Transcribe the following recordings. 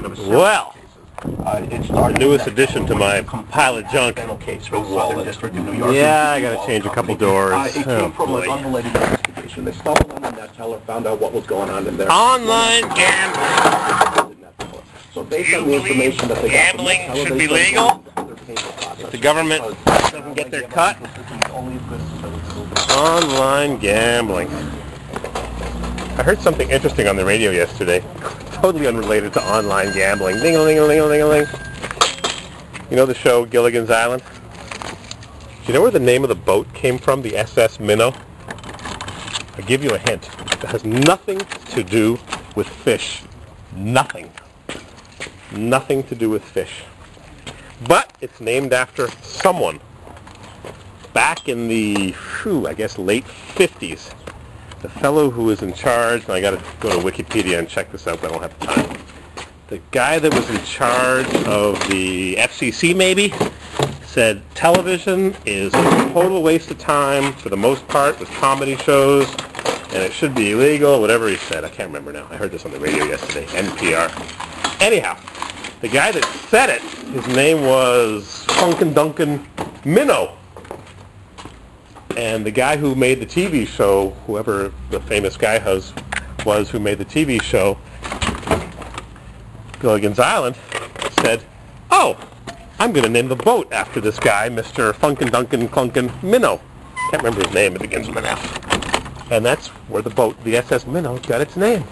Well, the newest addition to my pile of junk. Yeah, I got to change a couple doors. Oh, boy. They stumbled on the net teller, found out what was going on in there. Online gambling. So based on the information that they got from the gambling should be legal if the government doesn't get their cut. Online gambling. I heard something interesting on the radio yesterday, totally unrelated to online gambling. Ding-a-ling-a-ling-a-ling-a-ling. You know the show Gilligan's Island? Do you know where the name of the boat came from, the SS Minnow? I'll give you a hint. It has nothing to do with fish. Nothing. Nothing to do with fish. But it's named after someone. Back in the, I guess, late 50s. The fellow who was in charge, and I got to go to Wikipedia and check this out, but I don't have time. The guy that was in charge of the FCC, maybe, said television is a total waste of time, for the most part, with comedy shows, and it should be illegal, whatever he said. I can't remember now. I heard this on the radio yesterday, NPR. Anyhow, the guy that said it, his name was Funkin' Duncan Minnow. And the guy who made the TV show, whoever the famous guy was who made the TV show, Gilligan's Island, said, "Oh, I'm going to name the boat after this guy, Mr. Funkin' Duncan Clunkin' Minnow." Can't remember his name. It begins with an F. And that's where the boat, the SS Minnow, got its name.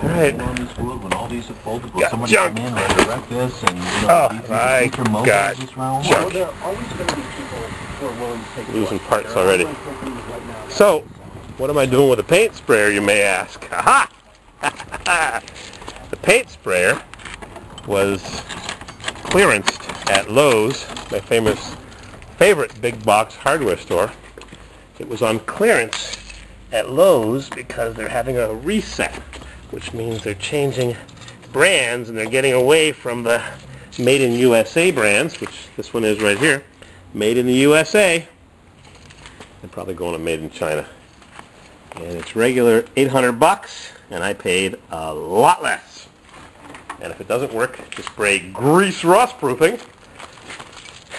All right. Got junk. Oh, I got junk. Losing parts already. So, what am I doing with a paint sprayer, you may ask? Aha! The paint sprayer was clearanced at Lowe's, my favorite big box hardware store. It was on clearance at Lowe's because they're having a reset, which means they're changing brands and they're getting away from the Made in USA brands, which this one is right here. Made in the USA. They're probably going to Made in China. And it's regular $800, and I paid a lot less. And if it doesn't work, just spray Grease Rust Proofing.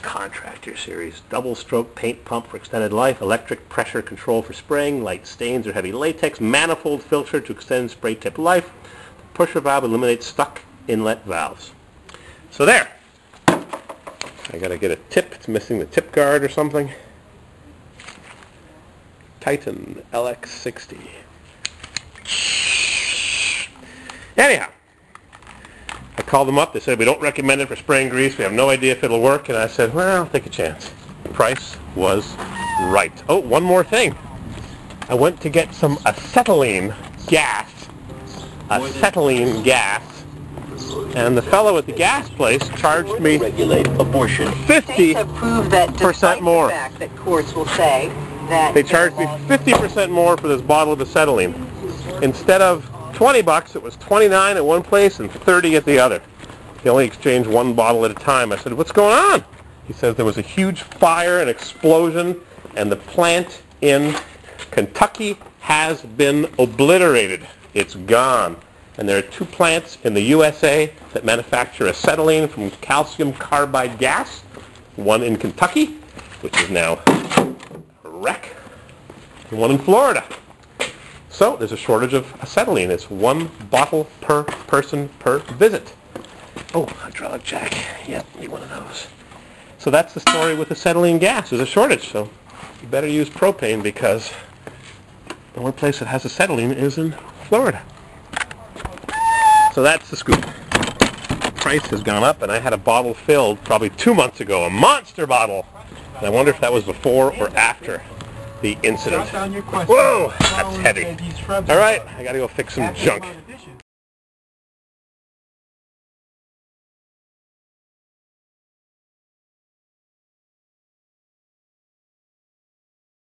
Contractor Series double stroke paint pump for extended life, electric pressure control for spraying, light stains or heavy latex, manifold filter to extend spray tip life, pusher valve eliminates stuck inlet valves. So there. I gotta get a tip. It's missing the tip guard or something. Titan LX60. Anyhow, I called them up. They said, "We don't recommend it for spraying grease. We have no idea if it'll work." And I said, "Well, I'll take a chance." The price was right. Oh, one more thing. I went to get some acetylene gas. Acetylene gas. And the fellow at the gas place charged me 50% more. They charged me 50% more for this bottle of acetylene. Instead of $20, it was $29 at one place and $30 at the other. They only exchanged one bottle at a time. I said, "What's going on?" He says there was a huge fire and explosion, and the plant in Kentucky has been obliterated. It's gone. And there are two plants in the USA that manufacture acetylene from calcium carbide gas. One in Kentucky, which is now a wreck, and one in Florida. So there's a shortage of acetylene. It's one bottle per person per visit. Oh, hydraulic jack. Yep, need one of those. So that's the story with acetylene gas. There's a shortage, so you better use propane because the only place that has acetylene is in Florida. So that's the scoop. The price has gone up, and I had a bottle filled probably 2 months ago, a monster bottle. And I wonder if that was before or after the incident. Whoa, that's heavy. All right, I got to go fix some junk.